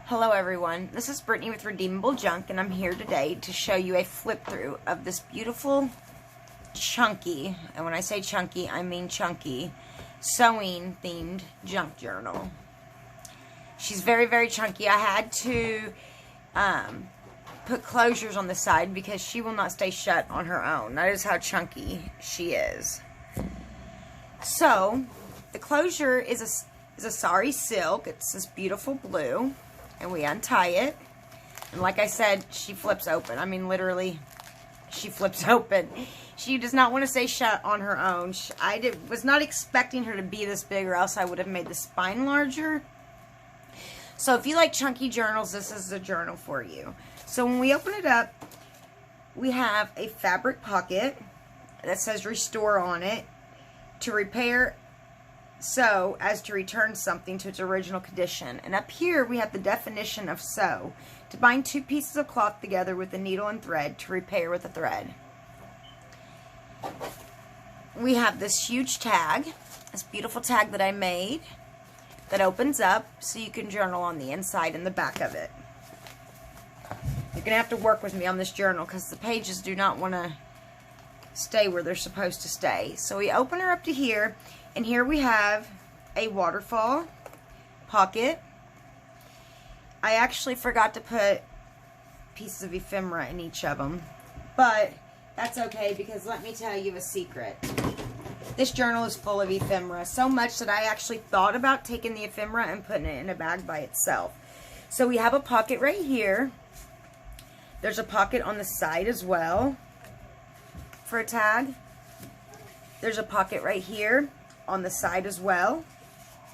Hello everyone, this is Brittany with Redeemable Junk, and I'm here today to show you a flip through of this beautiful, chunky, and when I say chunky, I mean chunky, sewing themed junk journal. She's very, very chunky. I had to put closures on the side because she will not stay shut on her own. That is how chunky she is. So, the closure is a sari silk. It's this beautiful blue. And we untie it. And like I said, she flips open. I mean, literally, she flips open. She does not want to stay shut on her own. I was not expecting her to be this big, or else I would have made the spine larger. So if you like chunky journals, this is the journal for you. So when we open it up, we have a fabric pocket that says restore on it. To repair, sew as to return something to its original condition. And up here we have the definition of sew: to bind two pieces of cloth together with a needle and thread, to repair with a thread. We have this huge tag, this beautiful tag that I made, that opens up so you can journal on the inside and the back of it. You're gonna have to work with me on this journal because the pages do not want to stay where they're supposed to stay. So we open her up to here, and here we have a waterfall pocket. I actually forgot to put pieces of ephemera in each of them, but that's okay because let me tell you a secret. This journal is full of ephemera, so much that I actually thought about taking the ephemera and putting it in a bag by itself. So we have a pocket right here. There's a pocket on the side as well for a tag. There's a pocket right here on the side as well.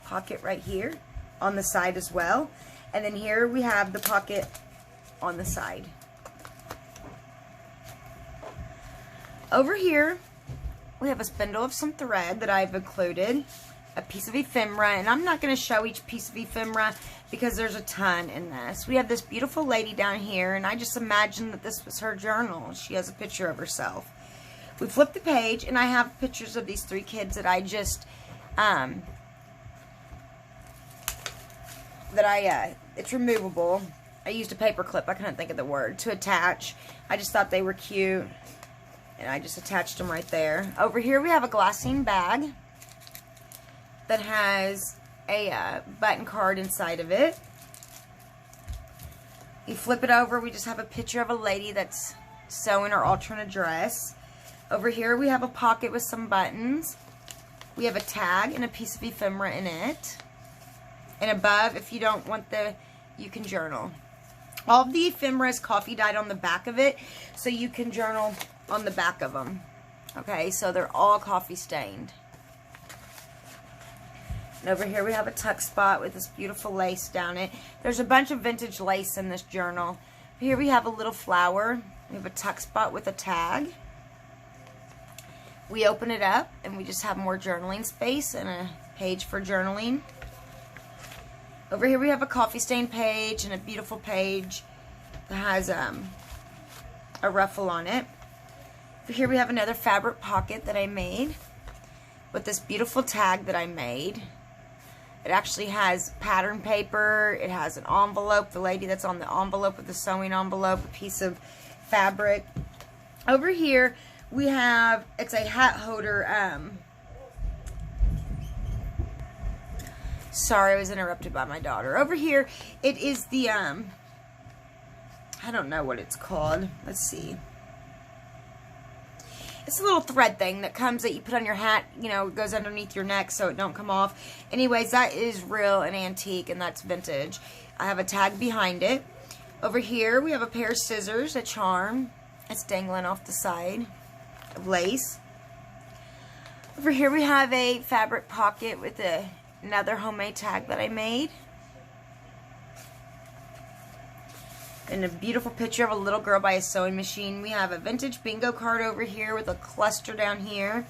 Pocket right here on the side as well. And then here we have the pocket on the side. Over here we have a spindle of some thread that I've included, a piece of ephemera, and I'm not going to show each piece of ephemera because there's a ton in this. We have this beautiful lady down here, and I just imagined that this was her journal. She has a picture of herself. We flip the page, and I have pictures of these three kids that I just, it's removable. I used a paper clip, I couldn't think of the word, to attach. I just thought they were cute, and I just attached them right there. Over here we have a glassine bag that has a button card inside of it. You flip it over, we just have a picture of a lady that's sewing or altering a dress. Over here we have a pocket with some buttons. We have a tag and a piece of ephemera in it. And above, if you don't want you can journal. All of the ephemera is coffee dyed on the back of it, so you can journal on the back of them. Okay, so they're all coffee stained. And over here we have a tuck spot with this beautiful lace down it. There's a bunch of vintage lace in this journal. Here we have a little flower. We have a tuck spot with a tag. We open it up and we just have more journaling space and a page for journaling. Over here we have a coffee stain page and a beautiful page that has a ruffle on it. Over here we have another fabric pocket that I made with this beautiful tag that I made. It actually has pattern paper. It has an envelope. The lady that's on the envelope with the sewing envelope, a piece of fabric. Over here we have, it's a hat holder. Sorry, I was interrupted by my daughter. Over here, it is the, I don't know what it's called. Let's see. It's a little thread thing that comes that you put on your hat, you know, it goes underneath your neck so it don't come off. Anyways, that is real and antique, and that's vintage. I have a tag behind it. Over here, we have a pair of scissors, a charm. It's dangling off the side of lace. Over here we have a fabric pocket with another homemade tag that I made. And a beautiful picture of a little girl by a sewing machine. We have a vintage bingo card over here with a cluster down here.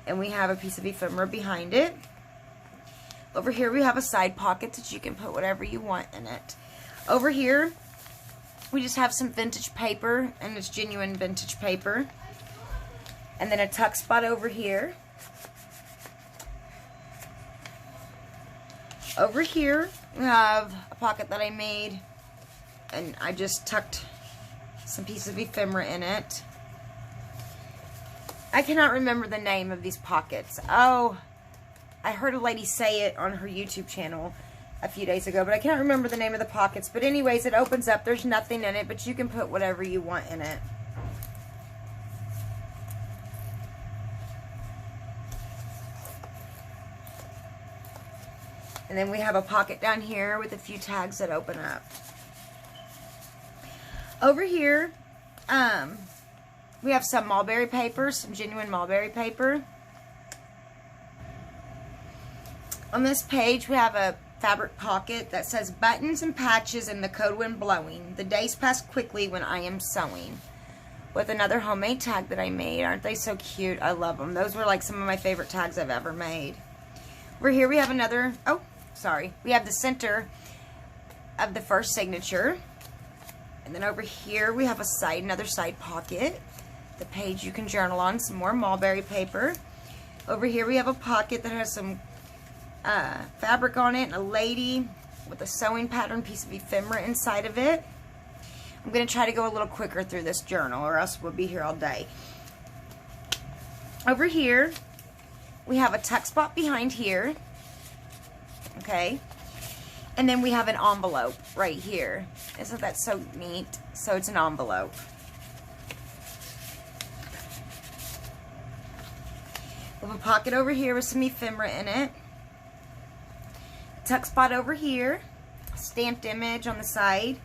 And we have a piece of ephemera behind it. Over here we have a side pocket that you can put whatever you want in it. Over here we just have some vintage paper, and it's genuine vintage paper. And then a tuck spot over here. Over here We have a pocket that I made, and I just tucked some pieces of ephemera in it. I cannot remember the name of these pockets. Oh, I heard a lady say it on her YouTube channel a few days ago, but I can't remember the name of the pockets. But anyways, it opens up. There's nothing in it, but you can put whatever you want in it. And then we have a pocket down here with a few tags that open up. Over here, we have some mulberry paper, some genuine mulberry paper. On this page, we have a fabric pocket that says buttons and patches and the cold wind blowing. The days pass quickly when I am sewing. With another homemade tag that I made. Aren't they so cute? I love them. Those were like some of my favorite tags I've ever made. Over here we have another, we have the center of the first signature. And then over here we have another side pocket. The page you can journal on, some more mulberry paper. Over here we have a pocket that has some fabric on it and a lady with a sewing pattern piece of ephemera inside of it. I'm going to try to go a little quicker through this journal or else we'll be here all day. Over here we have a tuck spot behind here. Okay. And then we have an envelope right here. Isn't that so neat? So it's an envelope. We have a pocket over here with some ephemera in it. Tuck spot over here. Stamped image on the side.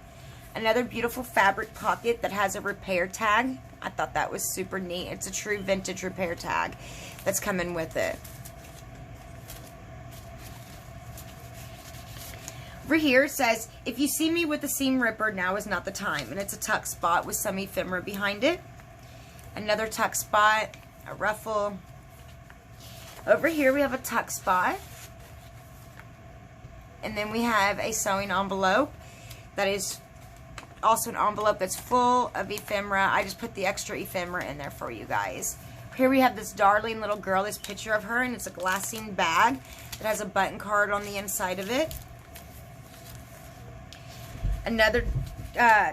Another beautiful fabric pocket that has a repair tag. I thought that was super neat. It's a true vintage repair tag that's coming with it. Over here it says, if you see me with a seam ripper, now is not the time. And it's a tuck spot with some ephemera behind it. Another tuck spot, a ruffle. Over here we have a tuck spot. And then we have a sewing envelope that is also an envelope that's full of ephemera. I just put the extra ephemera in there for you guys. Here we have this darling little girl, this picture of her, and it's a glassine bag that has a button card on the inside of it. Another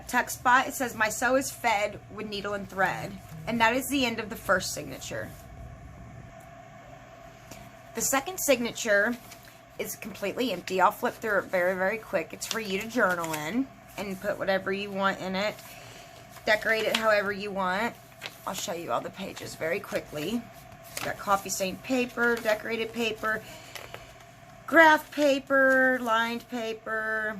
tuck spot, it says, my sew is fed with needle and thread. And that is the end of the first signature. The second signature is completely empty. I'll flip through it very, very quick. It's for you to journal in and put whatever you want in it. Decorate it however you want. I'll show you all the pages very quickly. Got coffee stained paper, decorated paper, graph paper, lined paper,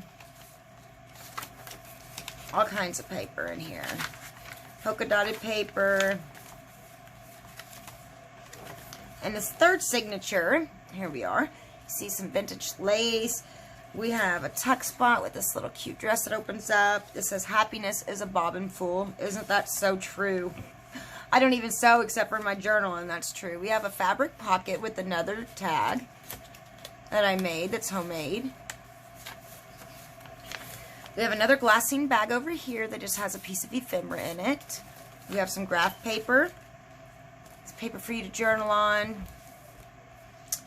all kinds of paper in here. Polka dotted paper. And this third signature, here we are. See some vintage lace. We have a tuck spot with this little cute dress that opens up. This says, happiness is a bobbin fool. Isn't that so true? I don't even sew except for my journal, and that's true. We have a fabric pocket with another tag that I made that's homemade. We have another glassine bag over here that just has a piece of ephemera in it. We have some graph paper. It's paper for you to journal on.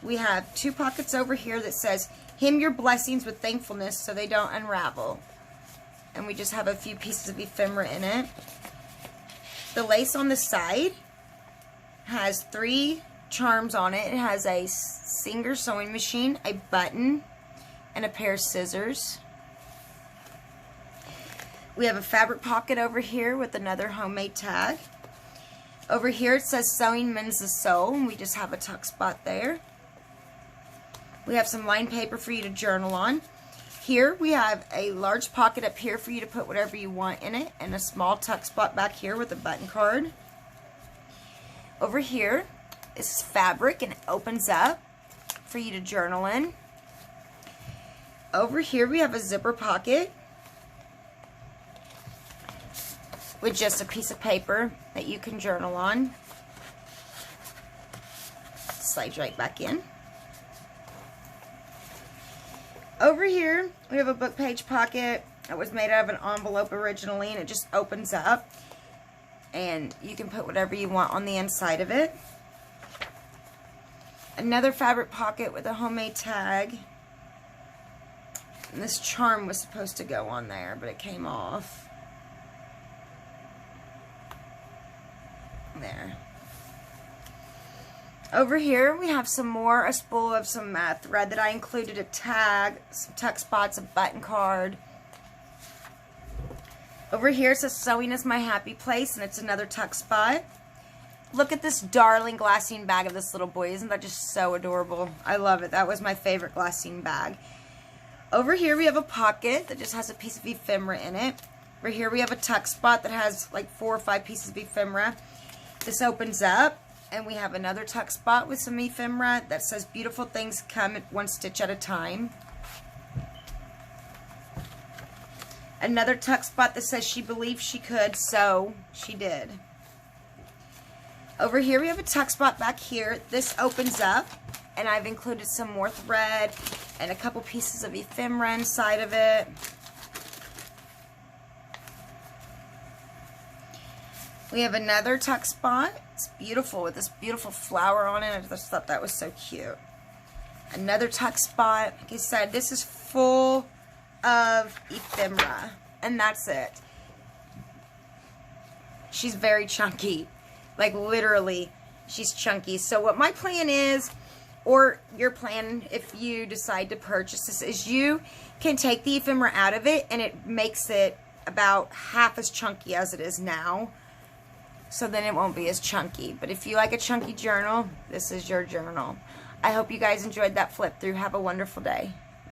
We have two pockets over here that says, hymn your blessings with thankfulness so they don't unravel. And we just have a few pieces of ephemera in it. The lace on the side has 3 charms on it. It has a Singer sewing machine, a button, and a pair of scissors. We have a fabric pocket over here with another homemade tag. Over here it says Sewing Mends the Soul, and we just have a tuck spot there. We have some lined paper for you to journal on. Here we have a large pocket up here for you to put whatever you want in it, and a small tuck spot back here with a button card. Over here is fabric, and it opens up for you to journal in. Over here we have a zipper pocket with just a piece of paper that you can journal on. Slides right back in. Over here, we have a book page pocket. It was made out of an envelope originally, and it just opens up. And you can put whatever you want on the inside of it. Another fabric pocket with a homemade tag. And this charm was supposed to go on there, but it came off. There. Over here we have a spool of some thread that I included, a tag, some tuck spots, a button card. Over here it says sewing is my happy place, and it's another tuck spot. Look at this darling glassine bag of this little boy. Isn't that just so adorable? I love it. That was my favorite glassine bag. Over here we have a pocket that just has a piece of ephemera in it. Over here we have a tuck spot that has like 4 or 5 pieces of ephemera. This opens up, and we have another tuck spot with some ephemera that says beautiful things come at 1 stitch at a time. Another tuck spot that says she believed she could, so she did. Over here we have a tuck spot back here. This opens up, and I've included some more thread and a couple pieces of ephemera inside of it. We have another tuck spot. It's beautiful with this beautiful flower on it. I just thought that was so cute. Another tuck spot. Like I said, this is full of ephemera, and that's it. She's very chunky. Like literally, she's chunky. So what my plan is, or your plan if you decide to purchase this, is you can take the ephemera out of it, and it makes it about half as chunky as it is now. So then it won't be as chunky. But if you like a chunky journal, this is your journal. I hope you guys enjoyed that flip through. Have a wonderful day.